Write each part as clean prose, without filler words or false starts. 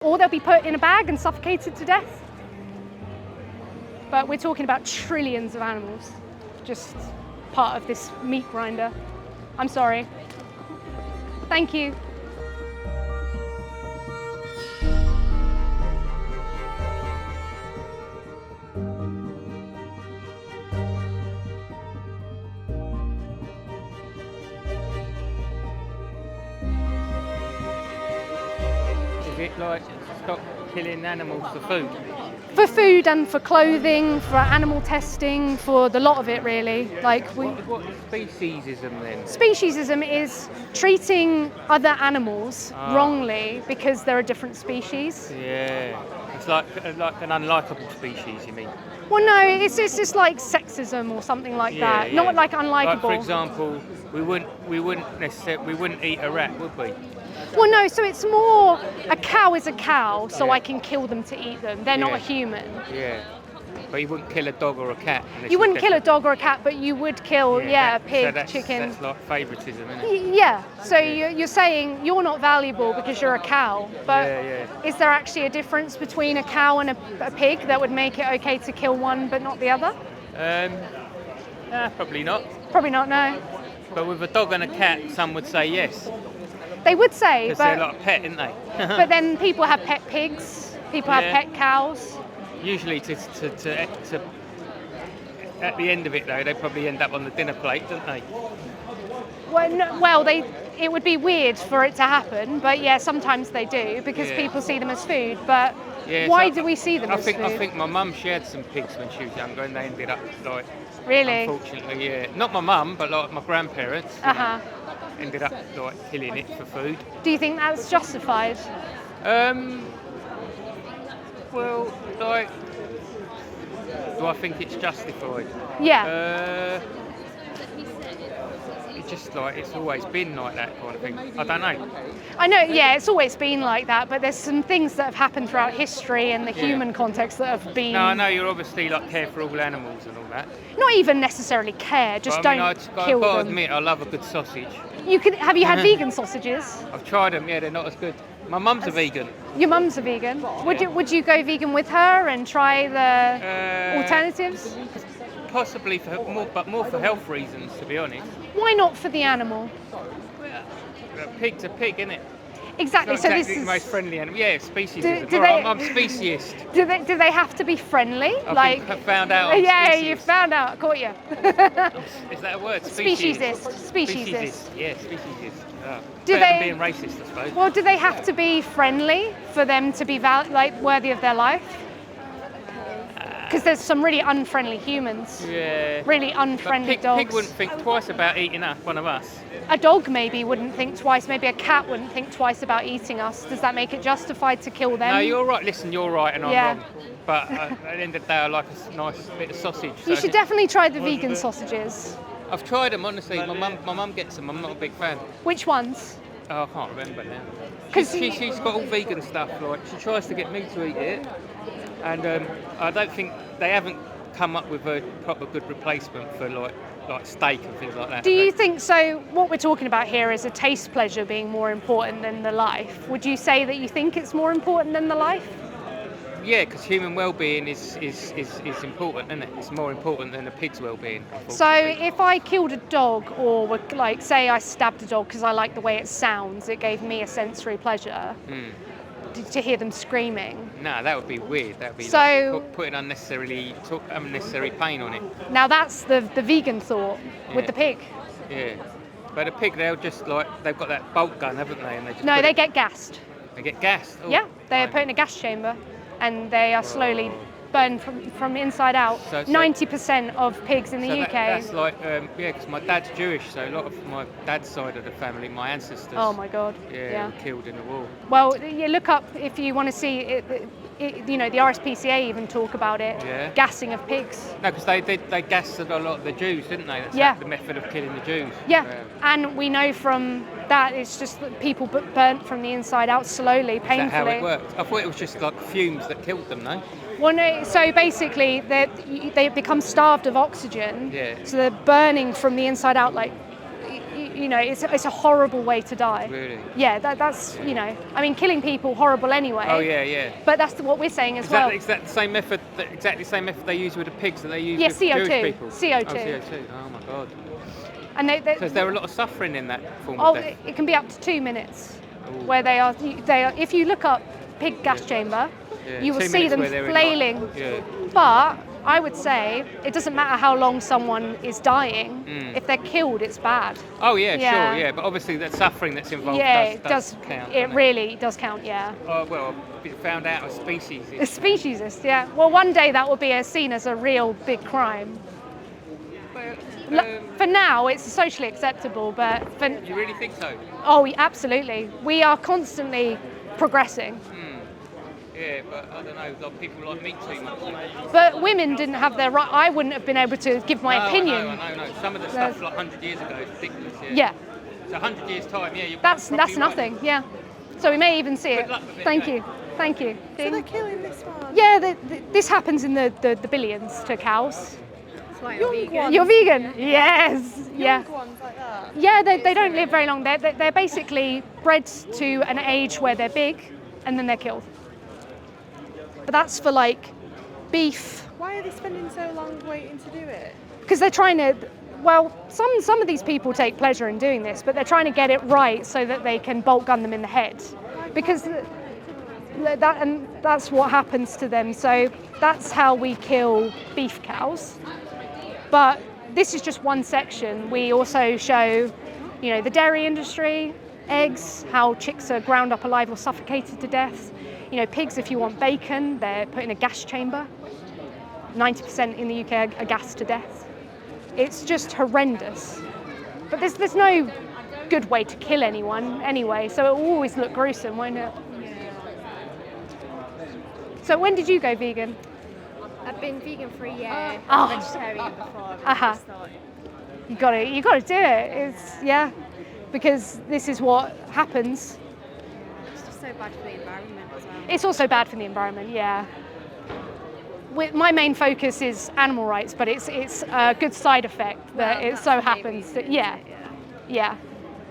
Or they'll be put in a bag and suffocated to death. But we're talking about trillions of animals, just part of this meat grinder. I'm sorry. Thank you. Is it like stop killing animals for food? For food and for clothing, for animal testing, for the lot of it really. What is speciesism then? Speciesism is treating other animals wrongly because they're a different species. Yeah, it's like an unlikable species, you mean? Well, no, it's just like sexism or something like that. Not like unlikable. Like, for example, we wouldn't eat a rat, would we? Well, no, so it's more a cow is a cow, so I can kill them to eat them. They're not a human. Yeah. But you wouldn't kill a dog or a cat. You wouldn't kill a dog or a cat, but you would kill, a pig, chicken. That's like favouritism, isn't it? Yeah, so you're saying you're not valuable because you're a cow, but is there actually a difference between a cow and a pig that would make it okay to kill one but not the other? Probably not. Probably not, no. But with a dog and a cat, some would say yes. They would say, because they're like a pet, aren't they? But then people have pet pigs, people have pet cows. Usually to at the end of it though, they probably end up on the dinner plate, don't they? Well, it would be weird for it to happen, but yeah, sometimes they do because people see them as food. But why do we see them as food? I think my mum shared some pigs when she was younger, and they ended up like. Really? Unfortunately, yeah. Not my mum, but like my grandparents. Ended up like killing it for food. Do you think that's justified? Well, like, do I think it's justified? Yeah. It's just like it's always been like that kind of thing. I don't know. I know, yeah, it's always been like that, but there's some things that have happened throughout history and the human context that have been. No, I know you're obviously like care for all animals and all that. Not even necessarily care, just don't kill them. I've got to admit, I love a good sausage. Have you had vegan sausages? I've tried them. Yeah, they're not as good. My mum's a vegan. Your mum's a vegan. Would you go vegan with her and try the alternatives? Possibly but more for health reasons, to be honest. Why not for the animal? A pig's a pig, isn't it? Exactly. It's not so exactly this is the most friendly animal. Yeah, speciesism. I'm speciesist. Do they have to be friendly? I found out. You found out. I caught you. Is that a word? Speciesist. Yeah, speciesist. Being racist, I suppose. Well, do they have to be friendly for them to be worthy of their life? Because there's some really unfriendly humans. Yeah. Really unfriendly dogs. A pig wouldn't think twice about eating one of us. A dog maybe wouldn't think twice. Maybe a cat wouldn't think twice about eating us. Does that make it justified to kill them? No, you're right. Listen, you're right and I'm wrong. But at the end of the day, I like a nice bit of sausage. You should definitely try the vegan sausages. I've tried them, honestly. My mum gets them. I'm not a big fan. Which ones? Oh, I can't remember now. She's got all vegan stuff. Like she tries to get me to eat it, and I don't think they haven't come up with a proper good replacement for like steak and things like that. Do you think so? What we're talking about here is a taste pleasure being more important than the life. Would you say that you think it's more important than the life? Yeah, because human well-being is important, isn't it? It's more important than a pig's well-being. So if I killed a dog, or say I stabbed a dog because I like the way it sounds, it gave me a sensory pleasure to hear them screaming. No, that would be weird. That would be putting unnecessary pain on it. Now that's the vegan thought with the pig. Yeah, but a pig, they'll just they've got that bolt gun, haven't they? And they get gassed. They get gassed? Oh, yeah, they're put in a gas chamber. And they are slowly burned from the inside out. 90% of pigs in the UK. That's because my dad's Jewish, so a lot of my dad's side of the family, my ancestors. Oh my God. Were killed in the war. Well, you look up if you want to see it. The RSPCA even talk about it. Yeah. Gassing of pigs. No, because they gassed a lot of the Jews, didn't they? That's the method of killing the Jews. Yeah, and we know from that it's just that people burnt from the inside out slowly, painfully. Is that how it worked? I thought it was just like fumes that killed them, no? Well, no. So basically, they become starved of oxygen. Yeah. So they're burning from the inside out, like it's a horrible way to die. Really? Yeah, that's, I mean, killing people, horrible anyway. Oh yeah, yeah. But that's what we're saying as well. Is that the same method? Exactly the same method they use with the pigs that they use with CO2. Jewish people? CO2. Oh, CO2. Oh my God. And So is there a lot of suffering in that form of death? it can be up to 2 minutes, Ooh. where they are. If you look up pig gas chamber, Yeah, you will 2 see minutes them where they're in, flailing. like, yeah. But I would say it doesn't matter how long someone is dying. If they're killed, it's bad. Oh yeah, Yeah. sure, yeah. But obviously the suffering that's involved It does count. It doesn't really does count. Yeah. Oh well, we found out a species. A speciesist. Yeah. Well, one day that will be seen as a real big crime. For now, it's socially acceptable, but You really think so? absolutely. We are constantly progressing. Yeah, but I don't know. A lot of people like meat too much. But women didn't have their right. I wouldn't have been able to give my opinion. I know. Some of the stuff like 100 years ago is ridiculous. Yeah. So 100 years time, yeah. That's nothing. Yeah. So we may even see it. Good luck with it, Thank anyway. you. Thank you. So they're killing this one? Yeah, this happens in the billions to cows. That's why you're vegan. ones. You're vegan? Yes. Yeah. Young ones like that? Yeah, they don't live very long. They're basically bred to an age where they're big, and then they're killed. But that's for like beef, Why are they spending so long waiting to do it? because they're trying to. Well, some of these people take pleasure in doing this, but they're trying to get it right so that they can bolt gun them in the head, because that's what happens to them. So that's how we kill beef cows. But this is just one section. We also show, the dairy industry, eggs, how chicks are ground up alive or suffocated to death. Pigs, if you want bacon, they're put in a gas chamber. 90% in the UK are gassed to death. It's just horrendous. But there's no good way to kill anyone anyway, so it will always look gruesome, won't it? So when did you go vegan? I've been vegan for a year. Oh. Vegetarian before. But Uh-huh. I just thought, You got to do it. Because this is what happens. it's just so bad for the environment as well. It's also bad for the environment, yeah. My main focus is animal rights, but it's a good side effect that Well, it that's so the main happens reason, that, isn't yeah, it? yeah,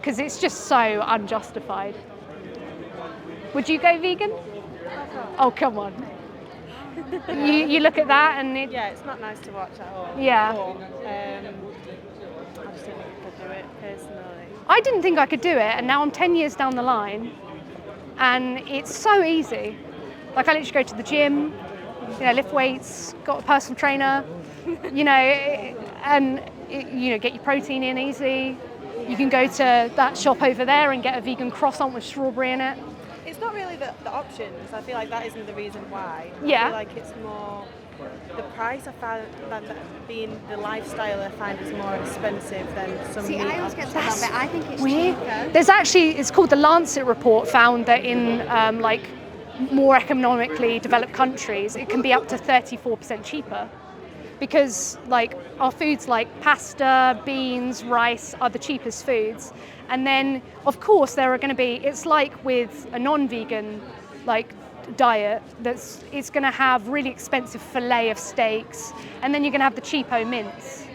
because it's just so unjustified. Would you go vegan? Oh, come on. You look at that and it, Yeah, it's not nice to watch at all. Yeah. I just don't think I could do it personally. I didn't think I could do it, and now I'm 10 years down the line, and it's so easy. Like, I literally go to the gym, lift weights, got a personal trainer, and get your protein in easy. You can go to that shop over there and get a vegan croissant with strawberry in it. It's not really the options. I feel like that isn't the reason why. Yeah. I feel like it's more the price. I find that being the lifestyle, I find is more expensive than some See, meat I always get options. told that, but I think it's Weird. cheaper. There's actually, it's called the Lancet report, found that in more economically developed countries, it can be up to 34% cheaper. Because our foods like pasta, beans, rice are the cheapest foods. And then, of course, there are going to be, it's like with a non-vegan diet, it's going to have really expensive fillet of steaks, and then you're going to have the cheapo mince.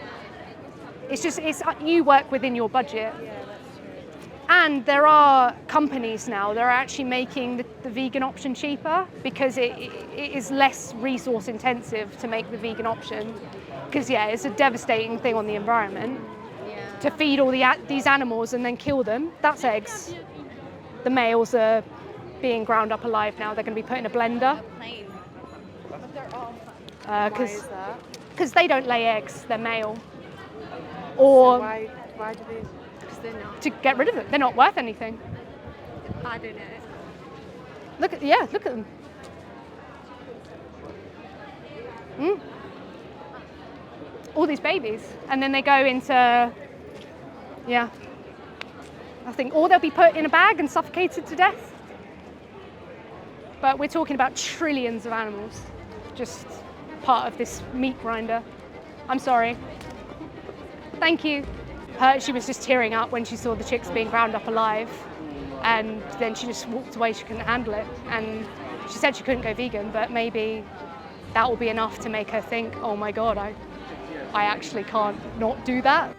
You work within your budget. And there are companies now that are actually making the vegan option cheaper, because it is less resource intensive to make the vegan option. Because it's a devastating thing on the environment to feed all these animals and then kill them. That's eggs. The males are being ground up alive now. They're going to be put in a blender. Plain. Why is that? Because they don't lay eggs. They're male. Or Why do they? Because they're not. to get rid of it. They're not worth anything. I don't know. Look at them. All these babies, and then they go into, I think, or they'll be put in a bag and suffocated to death. But we're talking about trillions of animals, just part of this meat grinder. I'm sorry. Thank you. She was just tearing up when she saw the chicks being ground up alive, and then she just walked away. She couldn't handle it, and she said she couldn't go vegan, but maybe that will be enough to make her think, oh my God, I actually can't not do that.